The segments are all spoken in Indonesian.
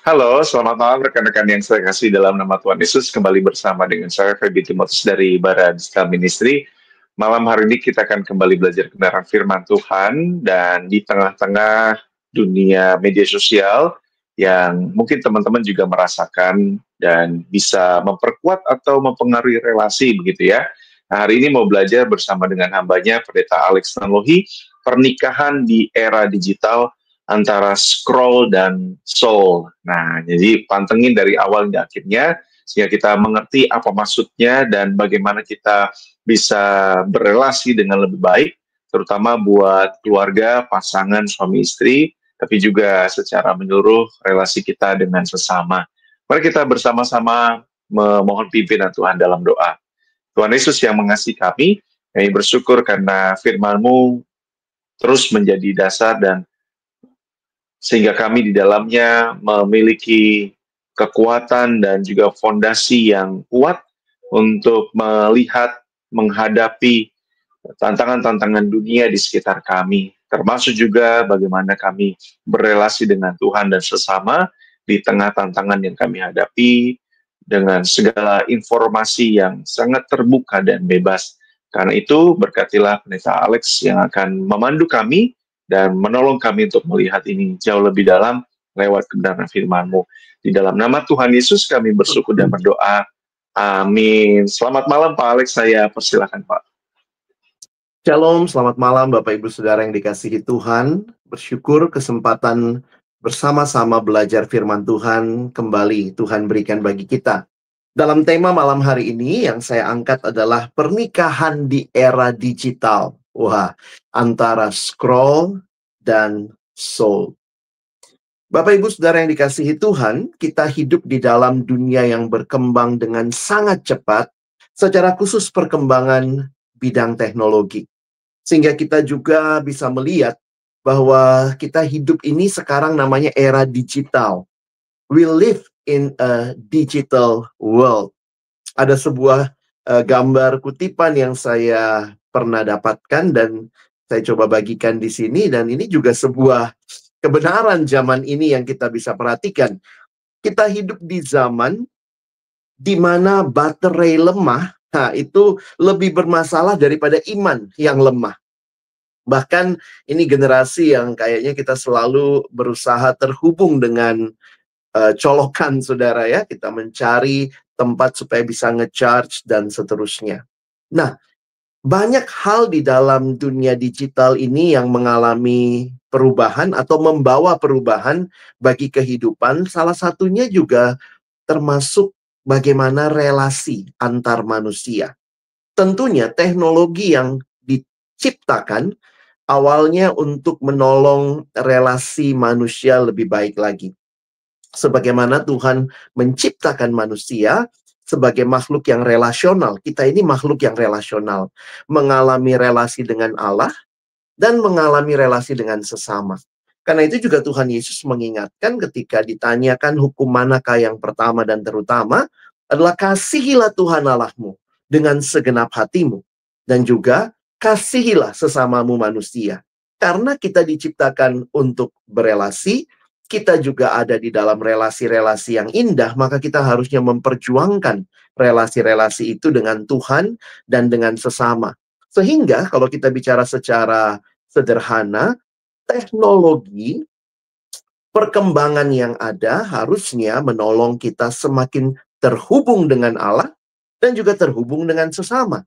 Halo, selamat malam rekan-rekan yang saya kasih dalam nama Tuhan Yesus. Kembali bersama dengan saya, Feby Timotius dari Baradista Ministry. Malam hari ini kita akan kembali belajar kebenaran firman Tuhan, dan di tengah-tengah dunia media sosial yang mungkin teman-teman juga merasakan dan bisa memperkuat atau mempengaruhi relasi begitu ya. Nah, hari ini mau belajar bersama dengan hambanya, Pendeta Alex Nanlohi, pernikahan di era digital antara scroll dan soul. Nah, jadi pantengin dari awal hingga akhirnya, sehingga kita mengerti apa maksudnya dan bagaimana kita bisa berelasi dengan lebih baik, terutama buat keluarga, pasangan, suami istri, tapi juga secara menyeluruh relasi kita dengan sesama. Mari kita bersama-sama memohon pimpinan Tuhan dalam doa. Tuhan Yesus yang mengasihi kami bersyukur karena firman-Mu terus menjadi dasar dan sehingga kami di dalamnya memiliki kekuatan dan juga fondasi yang kuat untuk melihat, menghadapi tantangan-tantangan dunia di sekitar kami, termasuk juga bagaimana kami berelasi dengan Tuhan dan sesama di tengah tantangan yang kami hadapi dengan segala informasi yang sangat terbuka dan bebas. Karena itu, berkatilah Pendeta Alex yang akan memandu kami dan menolong kami untuk melihat ini jauh lebih dalam lewat kebenaran firman-Mu. Di dalam nama Tuhan Yesus kami bersyukur dan berdoa. Amin. Selamat malam Pak Alex, saya persilakan Pak. Shalom, selamat malam Bapak Ibu Saudara yang dikasihi Tuhan. Bersyukur kesempatan bersama-sama belajar firman Tuhan kembali Tuhan berikan bagi kita. Dalam tema malam hari ini yang saya angkat adalah pernikahan di era digital. Wah, antara scroll dan soul. Bapak Ibu Saudara yang dikasihi Tuhan, kita hidup di dalam dunia yang berkembang dengan sangat cepat, secara khusus perkembangan bidang teknologi. Sehingga kita juga bisa melihat bahwa kita hidup ini sekarang namanya era digital. We live in a digital world. Ada sebuah gambar kutipan yang saya pernah dapatkan dan saya coba bagikan di sini, dan ini juga sebuah kebenaran zaman ini yang kita bisa perhatikan. Kita hidup di zaman di mana baterai lemah, itu lebih bermasalah daripada iman yang lemah. Bahkan ini generasi yang kayaknya kita selalu berusaha terhubung dengan colokan saudara ya. Kita mencari tempat supaya bisa ngecharge dan seterusnya. Nah, banyak hal di dalam dunia digital ini yang mengalami perubahan atau membawa perubahan bagi kehidupan. Salah satunya juga termasuk bagaimana relasi antar manusia. Tentunya teknologi yang diciptakan awalnya untuk menolong relasi manusia lebih baik lagi. Sebagaimana Tuhan menciptakan manusia sebagai makhluk yang relasional. Kita ini makhluk yang relasional. Mengalami relasi dengan Allah dan mengalami relasi dengan sesama. Karena itu juga Tuhan Yesus mengingatkan ketika ditanyakan hukum manakah yang pertama dan terutama adalah kasihilah Tuhan Allahmu dengan segenap hatimu. Dan juga kasihilah sesamamu manusia. Karena kita diciptakan untuk berelasi, kita juga ada di dalam relasi-relasi yang indah, maka kita harusnya memperjuangkan relasi-relasi itu dengan Tuhan dan dengan sesama. Sehingga kalau kita bicara secara sederhana, teknologi, perkembangan yang ada harusnya menolong kita semakin terhubung dengan Allah dan juga terhubung dengan sesama.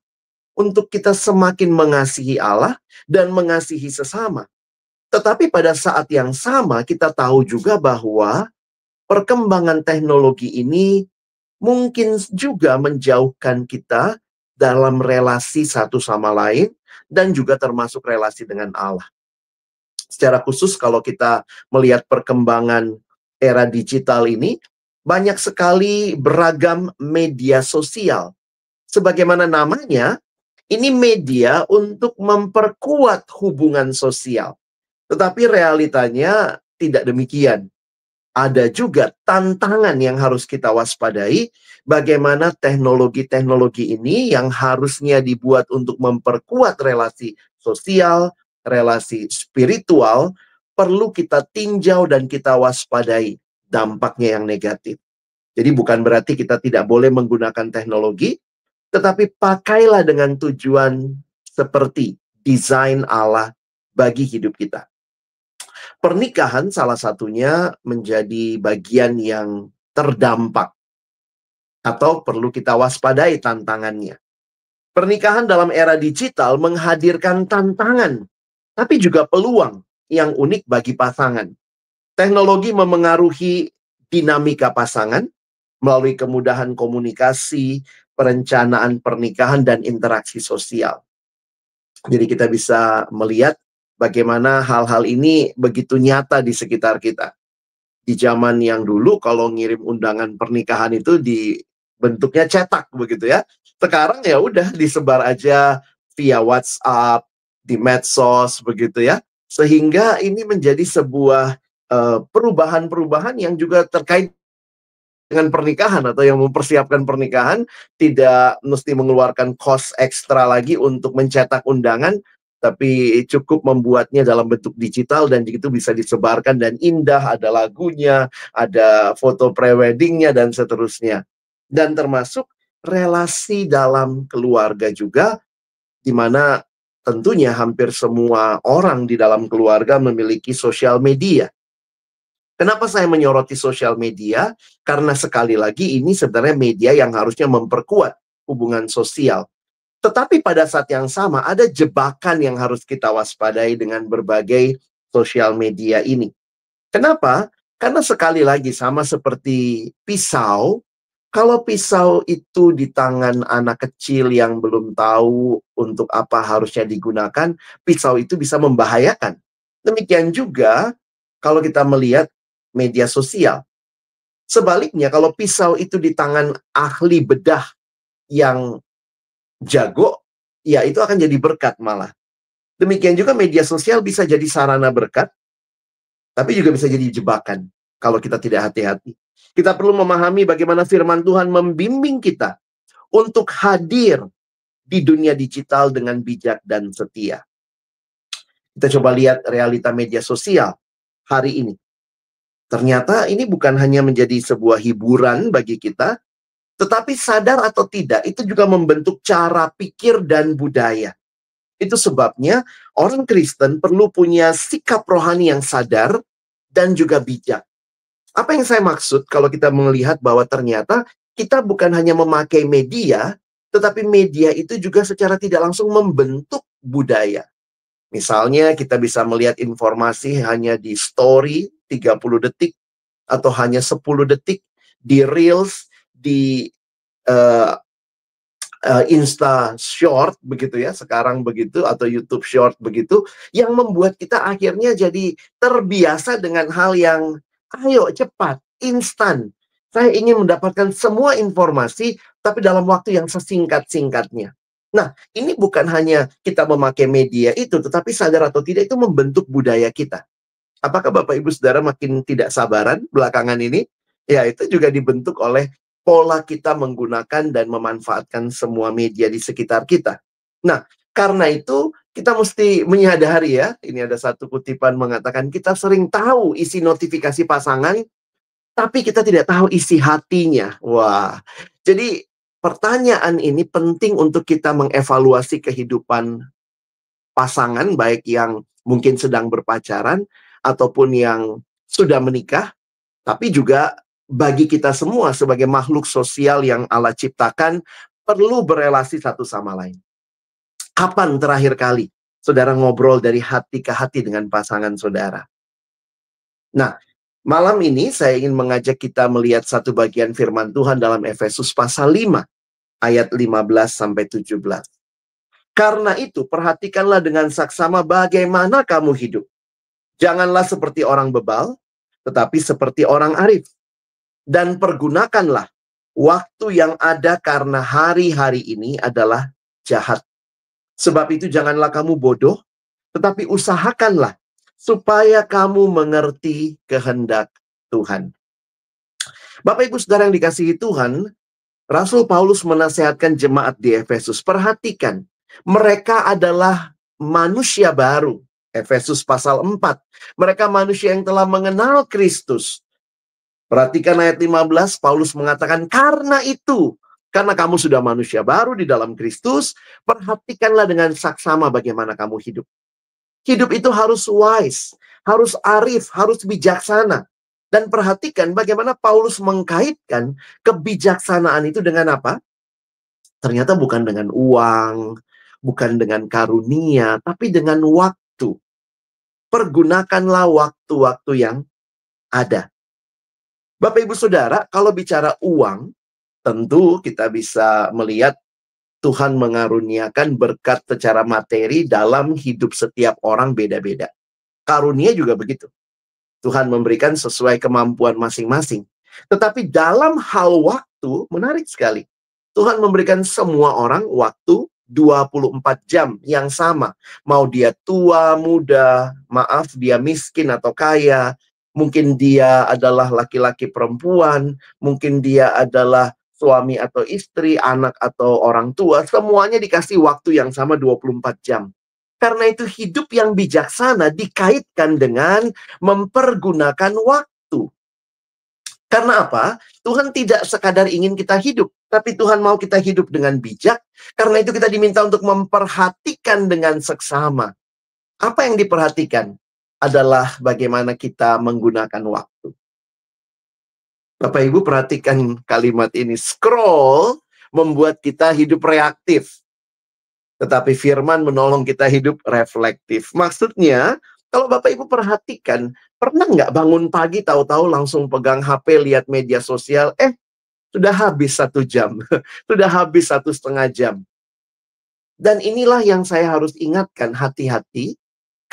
Untuk kita semakin mengasihi Allah dan mengasihi sesama. Tetapi pada saat yang sama kita tahu juga bahwa perkembangan teknologi ini mungkin juga menjauhkan kita dalam relasi satu sama lain dan juga termasuk relasi dengan Allah. Secara khusus kalau kita melihat perkembangan era digital ini, banyak sekali beragam media sosial. Sebagaimana namanya, ini media untuk memperkuat hubungan sosial. Tetapi realitanya tidak demikian. Ada juga tantangan yang harus kita waspadai. Bagaimana teknologi-teknologi ini yang harusnya dibuat untuk memperkuat relasi sosial, relasi spiritual, perlu kita tinjau dan kita waspadai. dampaknya yang negatif. Jadi bukan berarti kita tidak boleh menggunakan teknologi, tetapi pakailah dengan tujuan seperti desain Allah bagi hidup kita. Pernikahan salah satunya menjadi bagian yang terdampak atau perlu kita waspadai tantangannya. Pernikahan dalam era digital menghadirkan tantangan, tapi juga peluang yang unik bagi pasangan. Teknologi memengaruhi dinamika pasangan melalui kemudahan komunikasi, perencanaan pernikahan, dan interaksi sosial. Jadi kita bisa melihat bagaimana hal-hal ini begitu nyata di sekitar kita. Di zaman yang dulu kalau ngirim undangan pernikahan itu di bentuknya cetak begitu ya. Sekarang ya udah disebar aja via WhatsApp, di medsos begitu ya. Sehingga ini menjadi sebuah perubahan-perubahan yang juga terkait dengan pernikahan atau yang mempersiapkan pernikahan tidak mesti mengeluarkan cost ekstra lagi untuk mencetak undangan, tapi cukup membuatnya dalam bentuk digital dan itu bisa disebarkan dan indah, ada lagunya, ada foto preweddingnya dan seterusnya. Dan termasuk relasi dalam keluarga juga, di mana tentunya hampir semua orang di dalam keluarga memiliki sosial media. Kenapa saya menyoroti sosial media? Karena sekali lagi ini sebenarnya media yang harusnya memperkuat hubungan sosial. Tetapi pada saat yang sama ada jebakan yang harus kita waspadai dengan berbagai sosial media ini. Kenapa? Karena sekali lagi sama seperti pisau, kalau pisau itu di tangan anak kecil yang belum tahu untuk apa harusnya digunakan, pisau itu bisa membahayakan. Demikian juga kalau kita melihat media sosial. Sebaliknya, kalau pisau itu di tangan ahli bedah yang jago, ya itu akan jadi berkat malah. Demikian juga media sosial bisa jadi sarana berkat, tapi juga bisa jadi jebakan kalau kita tidak hati-hati. Kita perlu memahami bagaimana firman Tuhan membimbing kita untuk hadir di dunia digital dengan bijak dan setia. Kita coba lihat realita media sosial hari ini. Ternyata ini bukan hanya menjadi sebuah hiburan bagi kita, tetapi sadar atau tidak, itu juga membentuk cara pikir dan budaya. Itu sebabnya orang Kristen perlu punya sikap rohani yang sadar dan juga bijak. Apa yang saya maksud kalau kita melihat bahwa ternyata kita bukan hanya memakai media, tetapi media itu juga secara tidak langsung membentuk budaya. Misalnya kita bisa melihat informasi hanya di story 30 detik atau hanya 10 detik, di Reels, di Insta Short begitu ya, sekarang begitu, atau YouTube Short begitu, yang membuat kita akhirnya jadi terbiasa dengan hal yang ayo cepat, instan. Saya ingin mendapatkan semua informasi, tapi dalam waktu yang sesingkat-singkatnya. Nah, ini bukan hanya kita memakai media itu, tetapi sadar atau tidak itu membentuk budaya kita. Apakah Bapak Ibu Saudara makin tidak sabaran belakangan ini? Ya, itu juga dibentuk oleh pola kita menggunakan dan memanfaatkan semua media di sekitar kita. Nah, karena itu kita mesti menyadari ya, ini ada satu kutipan mengatakan kita sering tahu isi notifikasi pasangan, tapi kita tidak tahu isi hatinya. Wah, jadi pertanyaan ini penting untuk kita mengevaluasi kehidupan pasangan, baik yang mungkin sedang berpacaran, ataupun yang sudah menikah, tapi juga bagi kita semua sebagai makhluk sosial yang Allah ciptakan, perlu berelasi satu sama lain. Kapan terakhir kali saudara ngobrol dari hati ke hati dengan pasangan saudara? Nah, malam ini saya ingin mengajak kita melihat satu bagian firman Tuhan dalam Efesus pasal 5, ayat 15-17. Karena itu, perhatikanlah dengan saksama bagaimana kamu hidup. Janganlah seperti orang bebal, tetapi seperti orang arif. Dan pergunakanlah waktu yang ada karena hari-hari ini adalah jahat. Sebab itu janganlah kamu bodoh, tetapi usahakanlah supaya kamu mengerti kehendak Tuhan. Bapak Ibu Saudara yang dikasihi Tuhan, Rasul Paulus menasihatkan jemaat di Efesus. Perhatikan, mereka adalah manusia baru. Efesus pasal 4. Mereka manusia yang telah mengenal Kristus. Perhatikan ayat 15, Paulus mengatakan, karena kamu sudah manusia baru di dalam Kristus, perhatikanlah dengan saksama bagaimana kamu hidup. Hidup itu harus wise, harus arif, harus bijaksana. Dan perhatikan bagaimana Paulus mengkaitkan kebijaksanaan itu dengan apa? Ternyata bukan dengan uang, bukan dengan karunia, tapi dengan waktu. Pergunakanlah waktu-waktu yang ada. Bapak Ibu Saudara, kalau bicara uang, tentu kita bisa melihat Tuhan mengaruniakan berkat secara materi dalam hidup setiap orang beda-beda. Karunia juga begitu. Tuhan memberikan sesuai kemampuan masing-masing. Tetapi dalam hal waktu, menarik sekali. Tuhan memberikan semua orang waktu 24 jam yang sama. Mau dia tua, muda, maaf dia miskin atau kaya, mungkin dia adalah laki-laki perempuan, mungkin dia adalah suami atau istri, anak atau orang tua, semuanya dikasih waktu yang sama 24 jam. Karena itu hidup yang bijaksana dikaitkan dengan mempergunakan waktu. Karena apa? Tuhan tidak sekadar ingin kita hidup, tapi Tuhan mau kita hidup dengan bijak. Karena itu kita diminta untuk memperhatikan dengan seksama. Apa yang diperhatikan adalah bagaimana kita menggunakan waktu. Bapak Ibu perhatikan kalimat ini. Scroll membuat kita hidup reaktif. Tetapi firman menolong kita hidup reflektif. Maksudnya, kalau Bapak Ibu perhatikan, pernah nggak bangun pagi tahu-tahu langsung pegang HP, lihat media sosial, sudah habis 1 jam, sudah habis 1,5 jam. Dan inilah yang saya harus ingatkan, hati-hati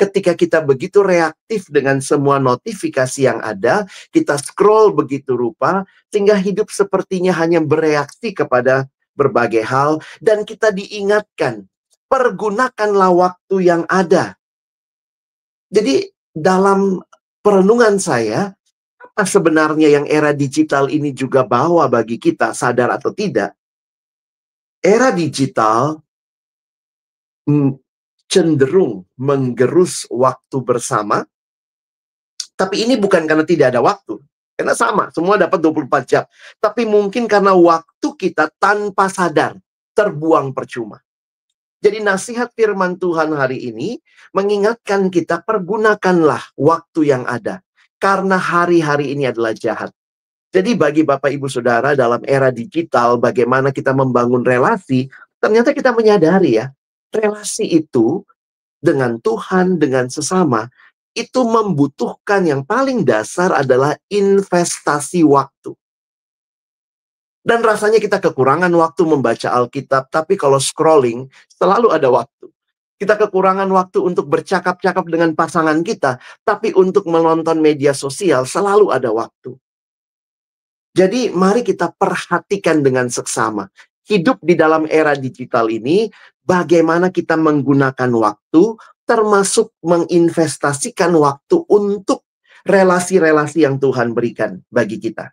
ketika kita begitu reaktif dengan semua notifikasi yang ada, kita scroll begitu rupa, sehingga hidup sepertinya hanya bereaksi kepada berbagai hal, dan kita diingatkan, pergunakanlah waktu yang ada. Jadi dalam perenungan saya, apa sebenarnya yang era digital ini juga bawa bagi kita, sadar atau tidak? Era digital cenderung menggerus waktu bersama, tapi ini bukan karena tidak ada waktu. Karena sama, semua dapat 24 jam. Tapi mungkin karena waktu kita tanpa sadar terbuang percuma. Jadi nasihat firman Tuhan hari ini mengingatkan kita, pergunakanlah waktu yang ada. Karena hari-hari ini adalah jahat. Jadi bagi Bapak Ibu Saudara dalam era digital, bagaimana kita membangun relasi, ternyata kita menyadari ya, relasi itu dengan Tuhan, dengan sesama, itu membutuhkan yang paling dasar adalah investasi waktu. Dan rasanya kita kekurangan waktu membaca Alkitab, tapi kalau scrolling, selalu ada waktu. Kita kekurangan waktu untuk bercakap-cakap dengan pasangan kita, tapi untuk menonton media sosial, selalu ada waktu. Jadi, mari kita perhatikan dengan seksama. Hidup di dalam era digital ini, bagaimana kita menggunakan waktu, termasuk menginvestasikan waktu untuk relasi-relasi yang Tuhan berikan bagi kita.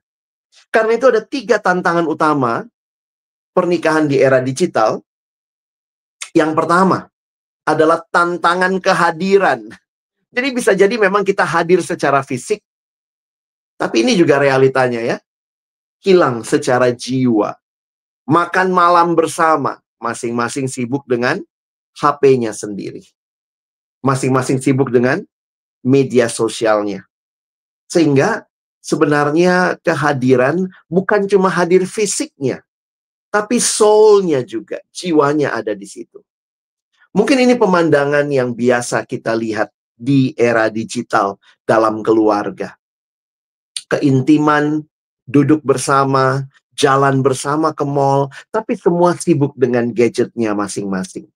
Karena itu ada 3 tantangan utama pernikahan di era digital. Yang pertama adalah tantangan kehadiran. Jadi bisa jadi memang kita hadir secara fisik, tapi ini juga realitanya ya. Hilang secara jiwa. Makan malam bersama, masing-masing sibuk dengan HP-nya sendiri. Masing-masing sibuk dengan media sosialnya. Sehingga sebenarnya kehadiran bukan cuma hadir fisiknya, tapi soul-nya juga, jiwanya ada di situ. Mungkin ini pemandangan yang biasa kita lihat di era digital dalam keluarga. Keintiman, duduk bersama, jalan bersama ke mall, tapi semua sibuk dengan gadgetnya masing-masing.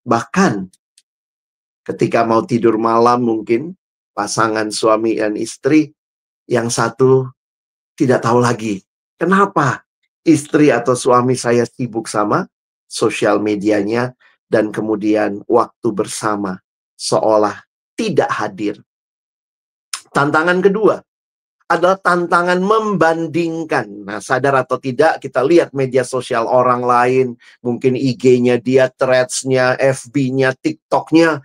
Bahkan ketika mau tidur malam mungkin pasangan suami dan istri, yang satu tidak tahu lagi kenapa istri atau suami saya sibuk sama sosial medianya, dan kemudian waktu bersama seolah tidak hadir. Tantangan kedua adalah tantangan membandingkan. Nah, sadar atau tidak, kita lihat media sosial orang lain, mungkin IG-nya dia, Threads-nya, FB-nya, TikTok-nya.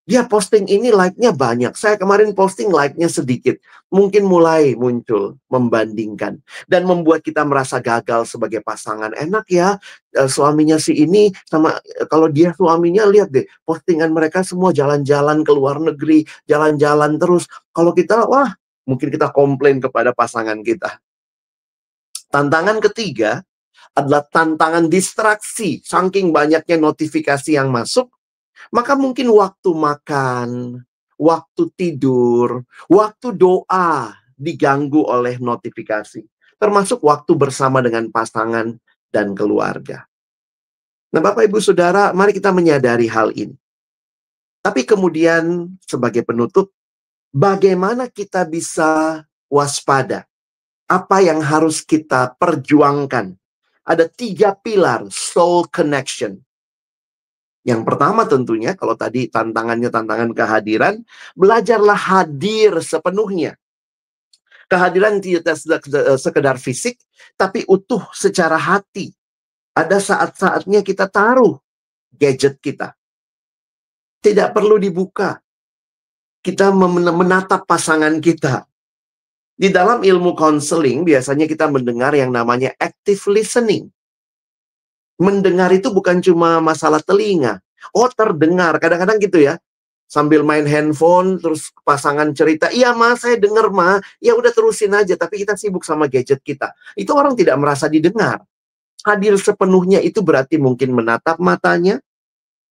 Dia posting ini like-nya banyak. Saya kemarin posting like-nya sedikit. Mungkin mulai muncul membandingkan. Dan membuat kita merasa gagal sebagai pasangan. Enak ya, suaminya si ini sama kalau dia suaminya, lihat deh. Postingan mereka semua jalan-jalan ke luar negeri. Jalan-jalan terus. Kalau kita, wah, mungkin kita komplain kepada pasangan kita. Tantangan ketiga adalah tantangan distraksi. Saking banyaknya notifikasi yang masuk, maka mungkin waktu makan, waktu tidur, waktu doa diganggu oleh notifikasi. Termasuk waktu bersama dengan pasangan dan keluarga. Nah, Bapak Ibu Saudara, mari kita menyadari hal ini. Tapi kemudian sebagai penutup, bagaimana kita bisa waspada? Apa yang harus kita perjuangkan? Ada 3 pilar soul connection. Yang pertama tentunya, kalau tadi tantangannya tantangan kehadiran, belajarlah hadir sepenuhnya. Kehadiran tidak sekedar fisik, tapi utuh secara hati. Ada saat-saatnya kita taruh gadget kita. Tidak perlu dibuka. Kita menatap pasangan kita. Di dalam ilmu counseling, biasanya kita mendengar yang namanya active listening. Mendengar itu bukan cuma masalah telinga. Oh, terdengar. Kadang-kadang gitu ya. Sambil main handphone, terus pasangan cerita, iya ma, saya denger ma. Ya udah terusin aja, tapi kita sibuk sama gadget kita. Itu orang tidak merasa didengar. Hadir sepenuhnya itu berarti mungkin menatap matanya,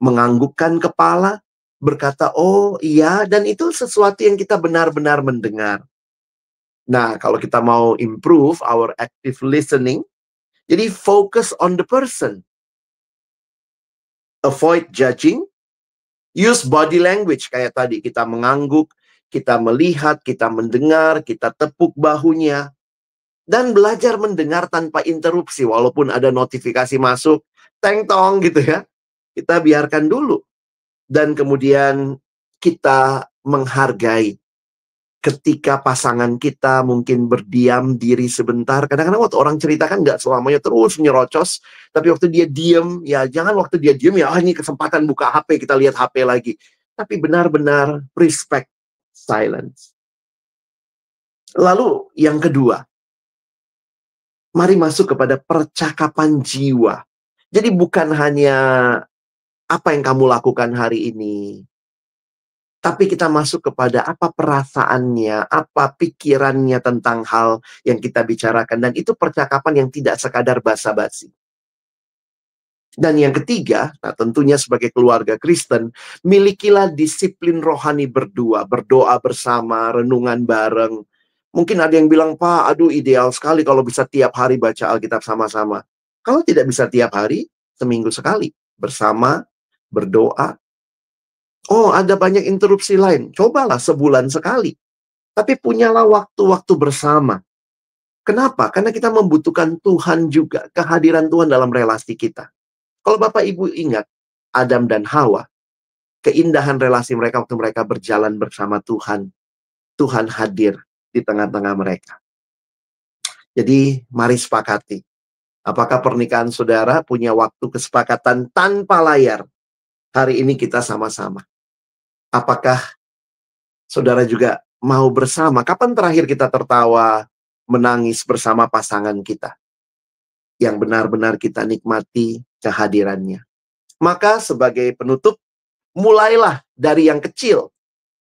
menganggukkan kepala, berkata, oh iya, dan itu sesuatu yang kita benar-benar mendengar. Nah, kalau kita mau improve our active listening, jadi focus on the person. Avoid judging. Use body language. Kayak tadi, kita mengangguk, kita melihat, kita mendengar, kita tepuk bahunya. Dan belajar mendengar tanpa interupsi. Walaupun ada notifikasi masuk, teng-tong gitu ya. Kita biarkan dulu. Dan kemudian kita menghargai. Ketika pasangan kita mungkin berdiam diri sebentar. Kadang-kadang waktu orang ceritakan nggak selamanya terus nyerocos. Tapi waktu dia diem, ya jangan waktu dia diem ya, ini kesempatan buka HP, kita lihat HP lagi. Tapi benar-benar respect silence. Lalu yang kedua, mari masuk kepada percakapan jiwa. Jadi bukan hanya apa yang kamu lakukan hari ini, tapi kita masuk kepada apa perasaannya, apa pikirannya tentang hal yang kita bicarakan. Dan itu percakapan yang tidak sekadar basa-basi. Dan yang ketiga, nah tentunya sebagai keluarga Kristen, milikilah disiplin rohani berdua, berdoa bersama, renungan bareng. Mungkin ada yang bilang, Pak, aduh ideal sekali kalau bisa tiap hari baca Alkitab sama-sama. Kalau tidak bisa tiap hari, seminggu sekali. Bersama, berdoa. Oh, ada banyak interupsi lain. Cobalah sebulan sekali. Tapi punyalah waktu-waktu bersama. Kenapa? Karena kita membutuhkan Tuhan juga. Kehadiran Tuhan dalam relasi kita. Kalau Bapak Ibu ingat, Adam dan Hawa, keindahan relasi mereka waktu mereka berjalan bersama Tuhan. Tuhan hadir di tengah-tengah mereka. Jadi, mari sepakati. Apakah pernikahan saudara punya waktu kesepakatan tanpa layar? Hari ini kita sama-sama. Apakah saudara juga mau bersama? Kapan terakhir kita tertawa, menangis bersama pasangan kita? Yang benar-benar kita nikmati kehadirannya. Maka sebagai penutup, mulailah dari yang kecil.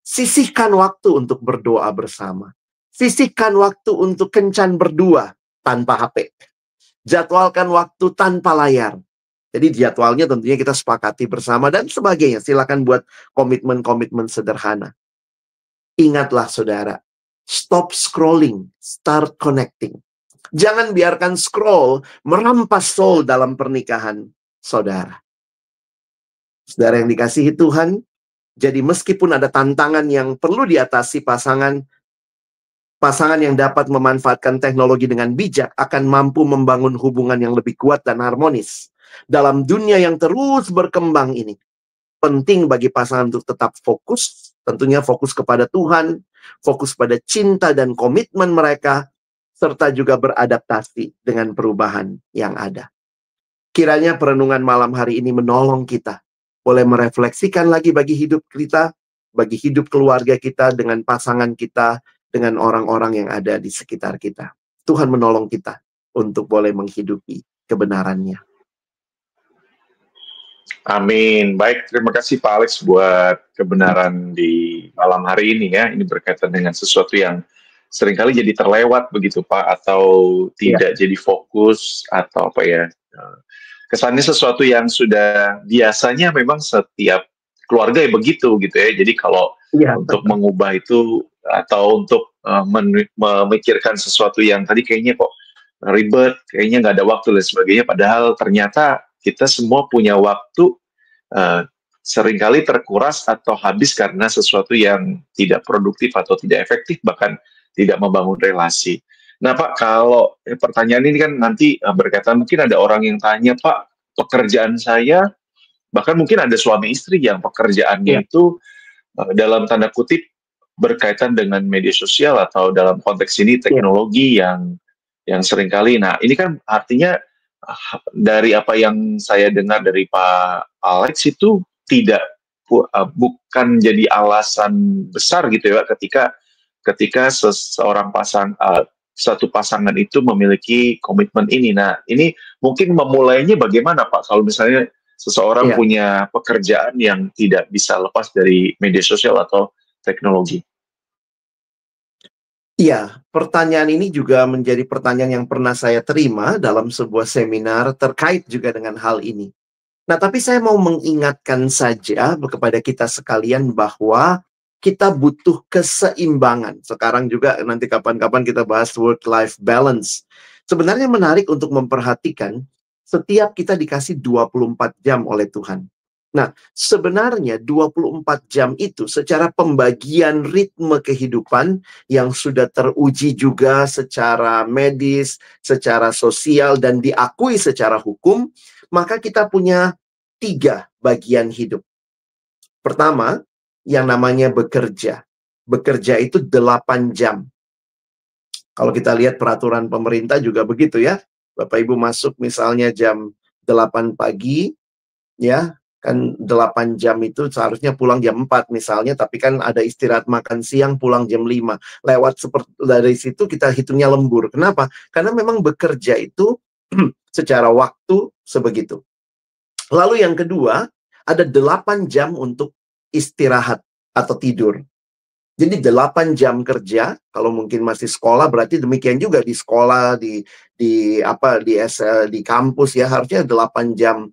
Sisihkan waktu untuk berdoa bersama. Sisihkan waktu untuk kencan berdua tanpa HP. Jadwalkan waktu tanpa layar. Jadi jadwalnya tentunya kita sepakati bersama dan sebagainya. Silakan buat komitmen-komitmen sederhana. Ingatlah saudara, stop scrolling, start connecting. Jangan biarkan scroll merampas soul dalam pernikahan saudara. Saudara yang dikasihi Tuhan, jadi meskipun ada tantangan yang perlu diatasi pasangan yang dapat memanfaatkan teknologi dengan bijak akan mampu membangun hubungan yang lebih kuat dan harmonis. Dalam dunia yang terus berkembang ini, penting bagi pasangan untuk tetap fokus, tentunya fokus kepada Tuhan, fokus pada cinta dan komitmen mereka, serta juga beradaptasi dengan perubahan yang ada. Kiranya perenungan malam hari ini menolong kita, boleh merefleksikan lagi bagi hidup kita, bagi hidup keluarga kita, dengan pasangan kita, dengan orang-orang yang ada di sekitar kita. Tuhan menolong kita untuk boleh menghidupi kebenarannya. Amin. Baik, terima kasih Pak Alex buat kebenaran di malam hari ini ya. Ini berkaitan dengan sesuatu yang seringkali jadi terlewat begitu Pak, atau tidak jadi fokus, atau apa ya, kesannya sesuatu yang sudah biasanya memang setiap keluarga ya begitu gitu ya. Jadi kalau untuk mengubah itu atau untuk memikirkan sesuatu yang tadi kayaknya kok ribet, kayaknya nggak ada waktu dan sebagainya, padahal ternyata kita semua punya waktu seringkali terkuras atau habis karena sesuatu yang tidak produktif atau tidak efektif, bahkan tidak membangun relasi. Nah Pak, kalau pertanyaan ini kan nanti berkaitan, mungkin ada orang yang tanya, Pak, pekerjaan saya, bahkan mungkin ada suami istri yang pekerjaannya itu dalam tanda kutip berkaitan dengan media sosial atau dalam konteks ini teknologi yang seringkali. Nah ini kan artinya dari apa yang saya dengar dari Pak Alex itu tidak bukan jadi alasan besar gitu ya ketika seseorang satu pasangan itu memiliki komitmen ini. Nah, ini mungkin memulainya bagaimana Pak? Kalau misalnya seseorang punya pekerjaan yang tidak bisa lepas dari media sosial atau teknologi. Iya, pertanyaan ini juga menjadi pertanyaan yang pernah saya terima dalam sebuah seminar terkait juga dengan hal ini. Nah, tapi saya mau mengingatkan saja kepada kita sekalian bahwa kita butuh keseimbangan. Sekarang juga nanti kapan-kapan kita bahas work-life balance. Sebenarnya menarik untuk memperhatikan setiap kita dikasih 24 jam oleh Tuhan. Nah, sebenarnya 24 jam itu secara pembagian ritme kehidupan yang sudah teruji juga secara medis, secara sosial, dan diakui secara hukum, maka kita punya 3 bagian hidup. Pertama, yang namanya bekerja. Bekerja itu 8 jam. Kalau kita lihat peraturan pemerintah juga begitu ya. Bapak Ibu masuk misalnya jam 8 pagi, ya, kan 8 jam itu seharusnya pulang jam 4 misalnya, tapi kan ada istirahat makan siang, pulang jam 5. Lewat seperti dari situ kita hitungnya lembur. Kenapa? Karena memang bekerja itu secara waktu sebegitu. Lalu yang kedua, ada 8 jam untuk istirahat atau tidur. Jadi 8 jam kerja, kalau mungkin masih sekolah berarti demikian juga di sekolah, di kampus ya, harusnya 8 jam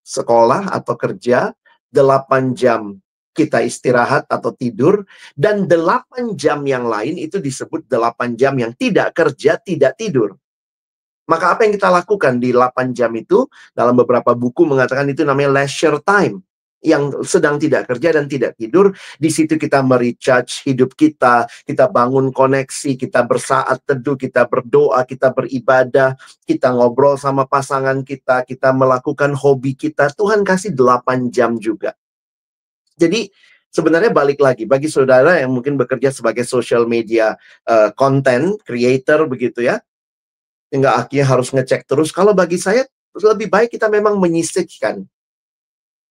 sekolah atau kerja, 8 jam kita istirahat atau tidur, dan 8 jam yang lain itu disebut 8 jam yang tidak kerja, tidak tidur. Maka apa yang kita lakukan di 8 jam itu, dalam beberapa buku mengatakan itu namanya leisure time, yang sedang tidak kerja dan tidak tidur. Di situ kita merecharge hidup kita bangun koneksi, kita bersaat teduh, kita berdoa, kita beribadah, kita ngobrol sama pasangan kita melakukan hobi kita. Tuhan kasih 8 jam juga. Jadi sebenarnya balik lagi, bagi saudara yang mungkin bekerja sebagai social media content creator begitu ya, nggak akhirnya harus ngecek terus. Kalau bagi saya lebih baik kita memang menyisihkan.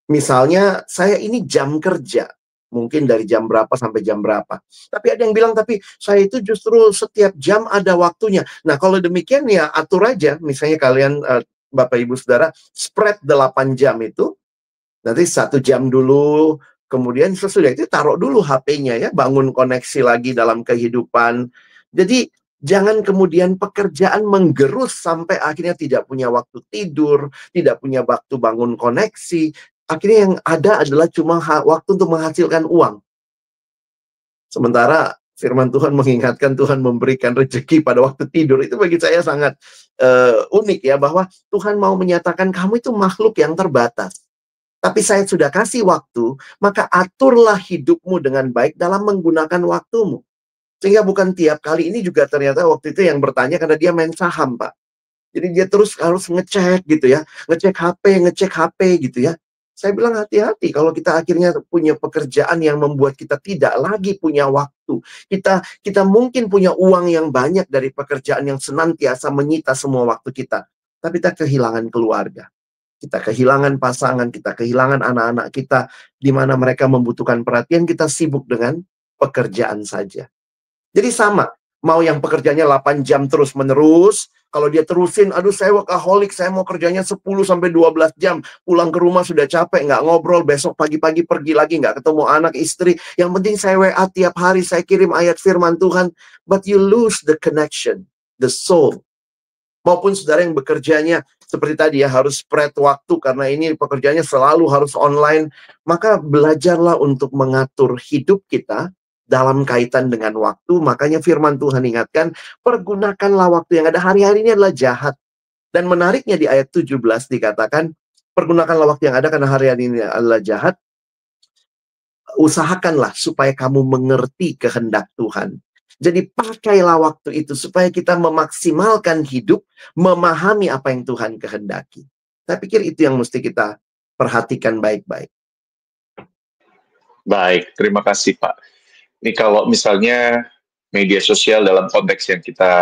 Misalnya saya ini jam kerja, mungkin dari jam berapa sampai jam berapa. Tapi ada yang bilang, tapi saya itu justru setiap jam ada waktunya. Nah kalau demikian ya atur aja. Misalnya kalian Bapak Ibu Saudara spread 8 jam itu. Nanti 1 jam dulu, kemudian sesudah itu taruh dulu HP-nya ya, bangun koneksi lagi dalam kehidupan. Jadi jangan kemudian pekerjaan menggerus sampai akhirnya tidak punya waktu tidur, tidak punya waktu bangun koneksi. Akhirnya yang ada adalah cuma waktu untuk menghasilkan uang. Sementara firman Tuhan mengingatkan Tuhan memberikan rezeki pada waktu tidur. Itu bagi saya sangat unik ya, bahwa Tuhan mau menyatakan kamu itu makhluk yang terbatas. Tapi saya sudah kasih waktu, maka aturlah hidupmu dengan baik dalam menggunakan waktumu. Sehingga bukan tiap kali, ini juga ternyata waktu itu yang bertanya karena dia main saham, Pak. Jadi dia terus harus ngecek gitu ya, ngecek HP gitu ya. Saya bilang hati-hati kalau kita akhirnya punya pekerjaan yang membuat kita tidak lagi punya waktu. Kita mungkin punya uang yang banyak dari pekerjaan yang senantiasa menyita semua waktu kita. Tapi kita kehilangan keluarga. kita kehilangan pasangan, kita kehilangan anak-anak kita, di mana mereka membutuhkan perhatian, kita sibuk dengan pekerjaan saja. Jadi sama, mau yang pekerjaannya 8 jam terus-menerus, kalau dia terusin, aduh saya workaholic, saya mau kerjanya 10-12 jam, pulang ke rumah sudah capek, nggak ngobrol, besok pagi-pagi pergi lagi, nggak ketemu anak, istri, yang penting saya WA tiap hari, saya kirim ayat firman Tuhan, but you lose the connection, the soul. Maupun saudara yang bekerjanya seperti tadi ya, harus spread waktu karena ini pekerjaannya selalu harus online, maka belajarlah untuk mengatur hidup kita dalam kaitan dengan waktu. Makanya firman Tuhan ingatkan, pergunakanlah waktu yang ada. Hari-hari ini adalah jahat. Dan menariknya di ayat 17 dikatakan, pergunakanlah waktu yang ada karena hari-hari ini adalah jahat. Usahakanlah supaya kamu mengerti kehendak Tuhan. Jadi pakailah waktu itu supaya kita memaksimalkan hidup, memahami apa yang Tuhan kehendaki. Saya pikir itu yang mesti kita perhatikan baik-baik. Baik, terima kasih Pak. Ini kalau misalnya media sosial dalam konteks yang kita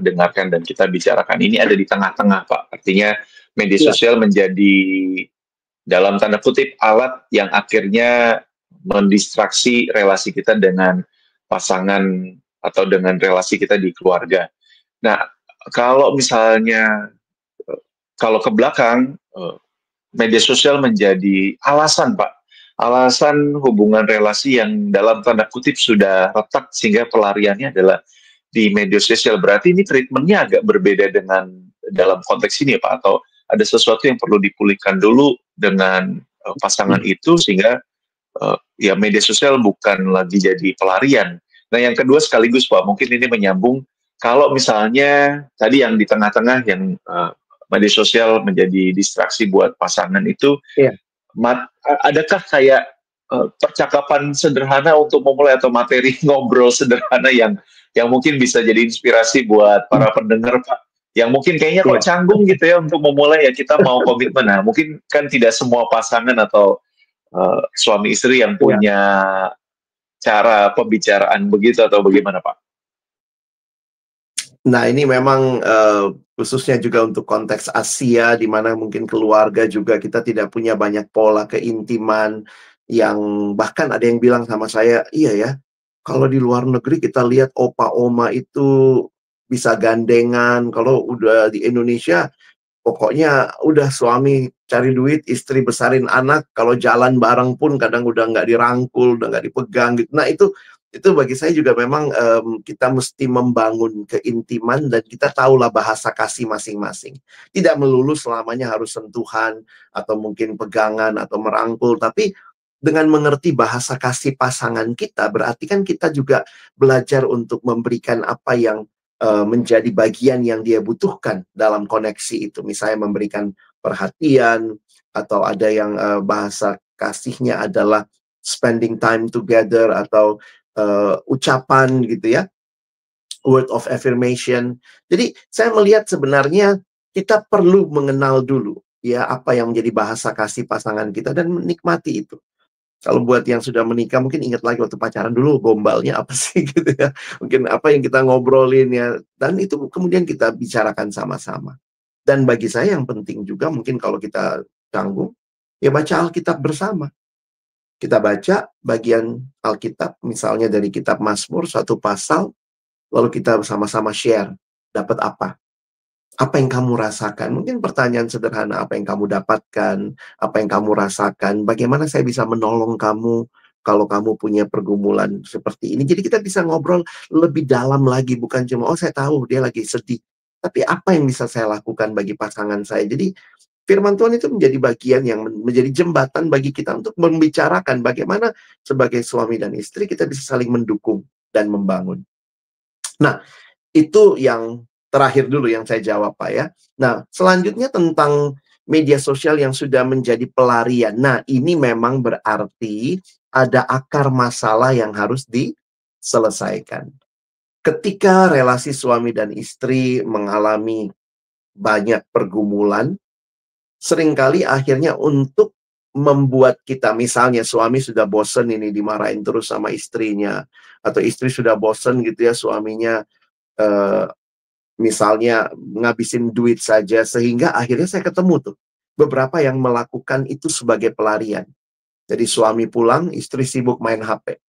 dengarkan dan kita bicarakan ini ada di tengah-tengah Pak. Artinya media sosial menjadi dalam tanda kutip alat yang akhirnya mendistraksi relasi kita dengan pasangan atau dengan relasi kita di keluarga. Nah, kalau misalnya kalau ke belakang media sosial menjadi alasan Pak, alasan hubungan relasi yang dalam tanda kutip sudah retak sehingga pelariannya adalah di media sosial. Berarti ini treatmentnya agak berbeda dengan dalam konteks ini Pak, atau ada sesuatu yang perlu dipulihkan dulu dengan pasangan itu sehingga ya media sosial bukan lagi jadi pelarian. Nah yang kedua sekaligus Pak, mungkin ini menyambung kalau misalnya tadi yang di tengah-tengah yang media sosial menjadi distraksi buat pasangan itu, adakah kayak percakapan sederhana untuk memulai atau materi ngobrol sederhana yang mungkin bisa jadi inspirasi buat para pendengar Pak, yang mungkin kayaknya kok canggung gitu ya untuk memulai, ya kita mau komitmen. Nah mungkin kan tidak semua pasangan atau suami istri yang punya cara pembicaraan begitu, atau bagaimana Pak? Nah ini memang khususnya juga untuk konteks Asia, di mana mungkin keluarga juga kita tidak punya banyak pola keintiman, yang bahkan ada yang bilang sama saya, iya ya, kalau di luar negeri kita lihat opa oma itu bisa gandengan, kalau udah di Indonesia pokoknya udah suami cari duit, istri besarin anak, kalau jalan bareng pun kadang udah nggak dirangkul, udah nggak dipegang gitu. Nah itu bagi saya juga memang kita mesti membangun keintiman dan kita tahulah bahasa kasih masing-masing. Tidak melulu selamanya harus sentuhan atau mungkin pegangan atau merangkul, tapi dengan mengerti bahasa kasih pasangan kita, berarti kan kita juga belajar untuk memberikan apa yang menjadi bagian yang dia butuhkan dalam koneksi itu. Misalnya memberikan perhatian, atau ada yang bahasa kasihnya adalah spending time together, atau ucapan gitu ya, word of affirmation. Jadi saya melihat sebenarnya kita perlu mengenal dulu ya apa yang menjadi bahasa kasih pasangan kita dan menikmati itu. Kalau buat yang sudah menikah mungkin ingat lagi waktu pacaran dulu gombalnya apa sih gitu ya. Mungkin apa yang kita ngobrolin ya, dan itu kemudian kita bicarakan sama-sama. Dan bagi saya yang penting juga mungkin kalau kita canggung, ya baca Alkitab bersama. Kita baca bagian Alkitab, misalnya dari kitab Mazmur, satu pasal, lalu kita bersama-sama share, dapat apa? Apa yang kamu rasakan? Mungkin pertanyaan sederhana, apa yang kamu dapatkan? Apa yang kamu rasakan? Bagaimana saya bisa menolong kamu kalau kamu punya pergumulan seperti ini? Jadi kita bisa ngobrol lebih dalam lagi, bukan cuma, oh saya tahu dia lagi sedih. Tapi apa yang bisa saya lakukan bagi pasangan saya? Jadi firman Tuhan itu menjadi bagian yang menjadi jembatan bagi kita untuk membicarakan bagaimana sebagai suami dan istri kita bisa saling mendukung dan membangun. Nah, itu yang terakhir dulu yang saya jawab Pak ya. Nah, selanjutnya tentang media sosial yang sudah menjadi pelarian. Nah, ini memang berarti ada akar masalah yang harus diselesaikan. Ketika relasi suami dan istri mengalami banyak pergumulan, seringkali akhirnya untuk membuat kita, misalnya suami sudah bosen ini dimarahin terus sama istrinya, atau istri sudah bosen gitu ya suaminya misalnya ngabisin duit saja, sehingga akhirnya saya ketemu tuh beberapa yang melakukan itu sebagai pelarian. Jadi suami pulang, istri sibuk main HP.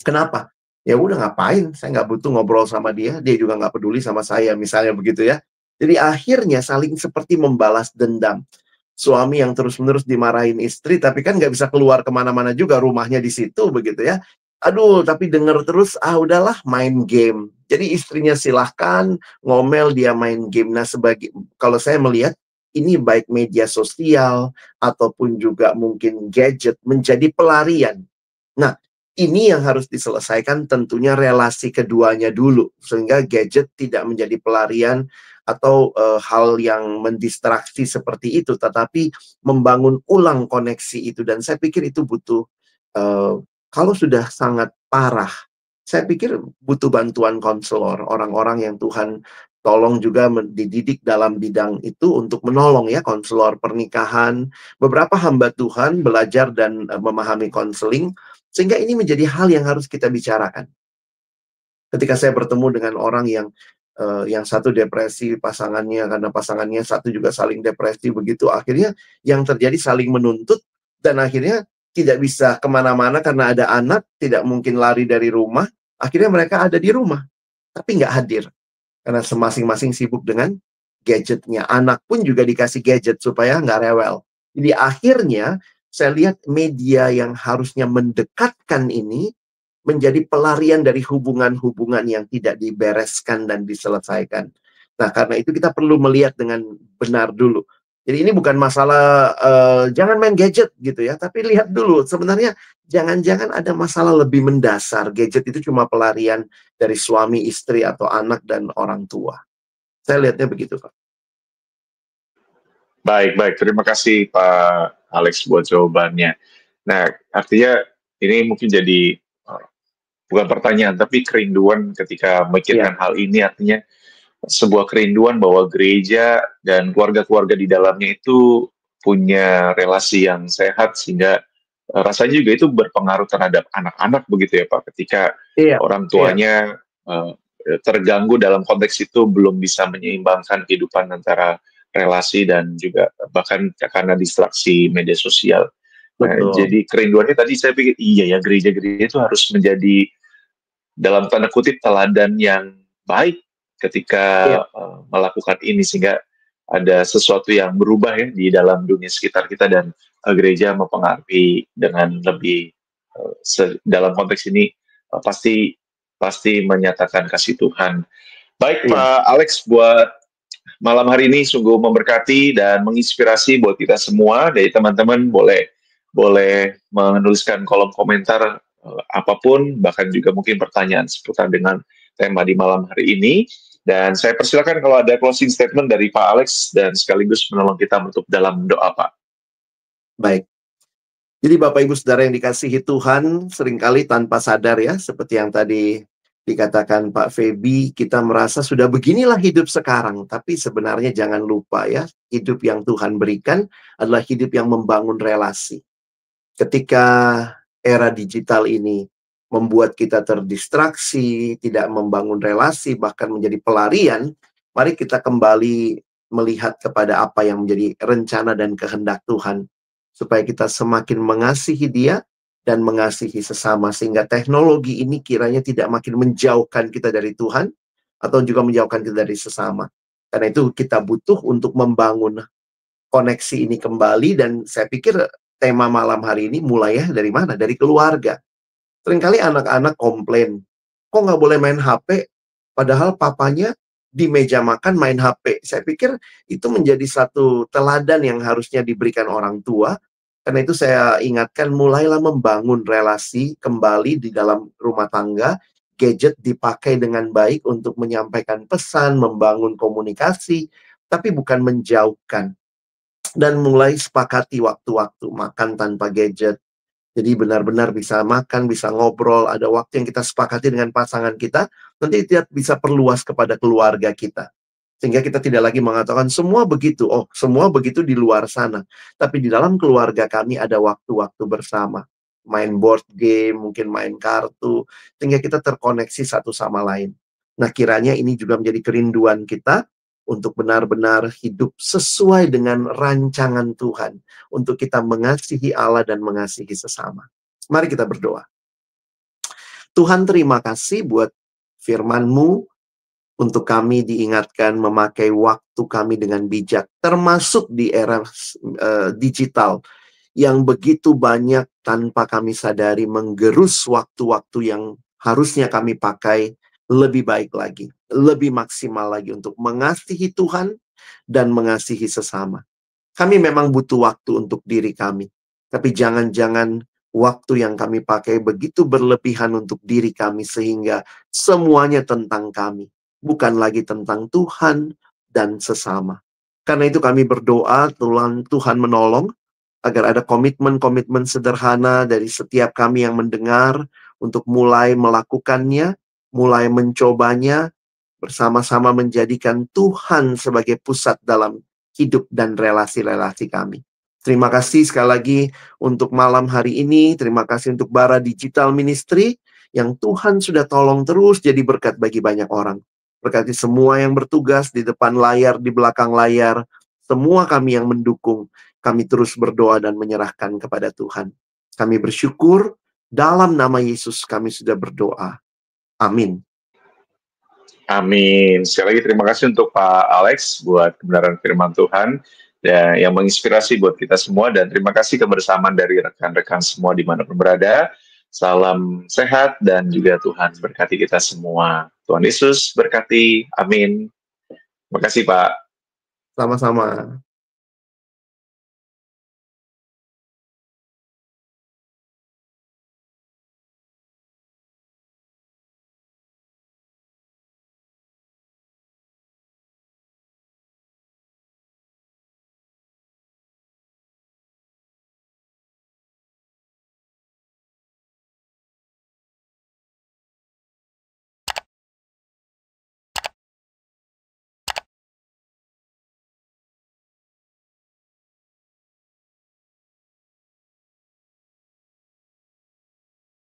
Kenapa? Ya udah ngapain, saya nggak butuh ngobrol sama dia, dia juga nggak peduli sama saya, misalnya begitu ya. Jadi akhirnya saling seperti membalas dendam. Suami yang terus-menerus dimarahin istri, tapi kan nggak bisa keluar kemana-mana juga, rumahnya di situ begitu ya. Aduh, tapi denger terus, udahlah main game. Jadi istrinya silahkan ngomel, dia main game. Nah, kalau saya melihat ini baik media sosial ataupun juga mungkin gadget menjadi pelarian. Nah, ini yang harus diselesaikan tentunya relasi keduanya dulu, sehingga gadget tidak menjadi pelarian atau hal yang mendistraksi seperti itu, tetapi membangun ulang koneksi itu. Dan saya pikir itu butuh, kalau sudah sangat parah, saya pikir butuh bantuan konselor, orang-orang yang Tuhan tolong juga dididik dalam bidang itu untuk menolong ya, konselor pernikahan. Beberapa hamba Tuhan belajar dan memahami konseling, sehingga ini menjadi hal yang harus kita bicarakan. Ketika saya bertemu dengan orang yang satu depresi pasangannya, karena pasangannya satu juga saling depresi begitu, akhirnya yang terjadi saling menuntut, dan akhirnya tidak bisa kemana-mana karena ada anak, tidak mungkin lari dari rumah, akhirnya mereka ada di rumah, tapi nggak hadir. Karena masing-masing sibuk dengan gadgetnya. Anak pun juga dikasih gadget supaya nggak rewel. Jadi akhirnya saya lihat media yang harusnya mendekatkan ini menjadi pelarian dari hubungan-hubungan yang tidak dibereskan dan diselesaikan. Nah, karena itu kita perlu melihat dengan benar dulu. Jadi ini bukan masalah jangan main gadget gitu ya, tapi lihat dulu sebenarnya jangan-jangan ada masalah lebih mendasar. Gadget itu cuma pelarian dari suami, istri, atau anak dan orang tua. Saya lihatnya begitu, Pak. Baik, baik. Terima kasih Pak Alex buat jawabannya. Nah, artinya ini mungkin jadi bukan pertanyaan, tapi kerinduan ketika memikirkan Iya, hal ini, artinya sebuah kerinduan bahwa gereja dan keluarga-keluarga di dalamnya itu punya relasi yang sehat, sehingga rasanya juga itu berpengaruh terhadap anak-anak begitu ya Pak, ketika iya, orang iya, tuanya eh, terganggu dalam konteks itu, belum bisa menyeimbangkan kehidupan antara relasi dan juga bahkan karena distraksi media sosial. Nah, betul. jadi kerinduannya tadi saya pikir iya ya, gereja-gereja itu harus menjadi dalam tanda kutip teladan yang baik ketika Iya, melakukan ini, sehingga ada sesuatu yang berubah ya di dalam dunia sekitar kita, dan gereja mempengaruhi dengan lebih dalam konteks ini pasti pasti menyatakan kasih Tuhan. Baik iya. Pak Alex, buat malam hari ini sungguh memberkati dan menginspirasi buat kita semua. Dari teman-teman boleh boleh menuliskan kolom komentar apapun, bahkan juga mungkin pertanyaan seputar dengan tema di malam hari ini. Dan saya persilakan kalau ada closing statement dari Pak Alex dan sekaligus menolong kita menutup dalam doa, Pak. Baik. Jadi Bapak Ibu Saudara yang dikasihi Tuhan, seringkali tanpa sadar ya, seperti yang tadi dikatakan Pak Feby, kita merasa sudah beginilah hidup sekarang. Tapi sebenarnya jangan lupa ya, hidup yang Tuhan berikan adalah hidup yang membangun relasi. Ketika era digital ini membuat kita terdistraksi, tidak membangun relasi, bahkan menjadi pelarian, mari kita kembali melihat kepada apa yang menjadi rencana dan kehendak Tuhan, supaya kita semakin mengasihi Dia dan mengasihi sesama, sehingga teknologi ini kiranya tidak makin menjauhkan kita dari Tuhan, atau juga menjauhkan kita dari sesama. Karena itu kita butuh untuk membangun koneksi ini kembali, dan saya pikir tema malam hari ini mulai ya dari mana? Dari keluarga. Seringkali anak-anak komplain, kok nggak boleh main HP, padahal papanya di meja makan main HP. Saya pikir itu menjadi satu teladan yang harusnya diberikan orang tua. Karena itu saya ingatkan, mulailah membangun relasi kembali di dalam rumah tangga. Gadget dipakai dengan baik untuk menyampaikan pesan, membangun komunikasi, tapi bukan menjauhkan. Dan mulai sepakati waktu-waktu makan tanpa gadget. Jadi benar-benar bisa makan, bisa ngobrol, ada waktu yang kita sepakati dengan pasangan kita, nanti kita bisa perluas kepada keluarga kita. Sehingga kita tidak lagi mengatakan semua begitu, oh semua begitu di luar sana. Tapi di dalam keluarga kami ada waktu-waktu bersama. Main board game, mungkin main kartu, sehingga kita terkoneksi satu sama lain. Nah, kiranya ini juga menjadi kerinduan kita, untuk benar-benar hidup sesuai dengan rancangan Tuhan, untuk kita mengasihi Allah dan mengasihi sesama. Mari kita berdoa. Tuhan, terima kasih buat firman-Mu, untuk kami diingatkan memakai waktu kami dengan bijak, termasuk di era digital yang begitu banyak tanpa kami sadari menggerus waktu-waktu yang harusnya kami pakai lebih baik lagi, lebih maksimal lagi untuk mengasihi Tuhan dan mengasihi sesama. Kami memang butuh waktu untuk diri kami, tapi jangan-jangan waktu yang kami pakai begitu berlebihan untuk diri kami sehingga semuanya tentang kami, bukan lagi tentang Tuhan dan sesama. Karena itu kami berdoa, Tuhan menolong agar ada komitmen-komitmen sederhana dari setiap kami yang mendengar untuk mulai melakukannya, mulai mencobanya, bersama-sama menjadikan Tuhan sebagai pusat dalam hidup dan relasi-relasi kami. Terima kasih sekali lagi untuk malam hari ini. Terima kasih untuk Bara Digital Ministry yang Tuhan sudah tolong terus jadi berkat bagi banyak orang. Berkati semua yang bertugas di depan layar, di belakang layar, semua kami yang mendukung. Kami terus berdoa dan menyerahkan kepada Tuhan. Kami bersyukur, dalam nama Yesus kami sudah berdoa. Amin. Amin. Sekali lagi terima kasih untuk Pak Alex buat kebenaran firman Tuhan dan yang menginspirasi buat kita semua, dan terima kasih kebersamaan dari rekan-rekan semua dimanapun berada. Salam sehat dan juga Tuhan berkati kita semua. Tuhan Yesus berkati. Amin. Terima kasih Pak. Sama-sama.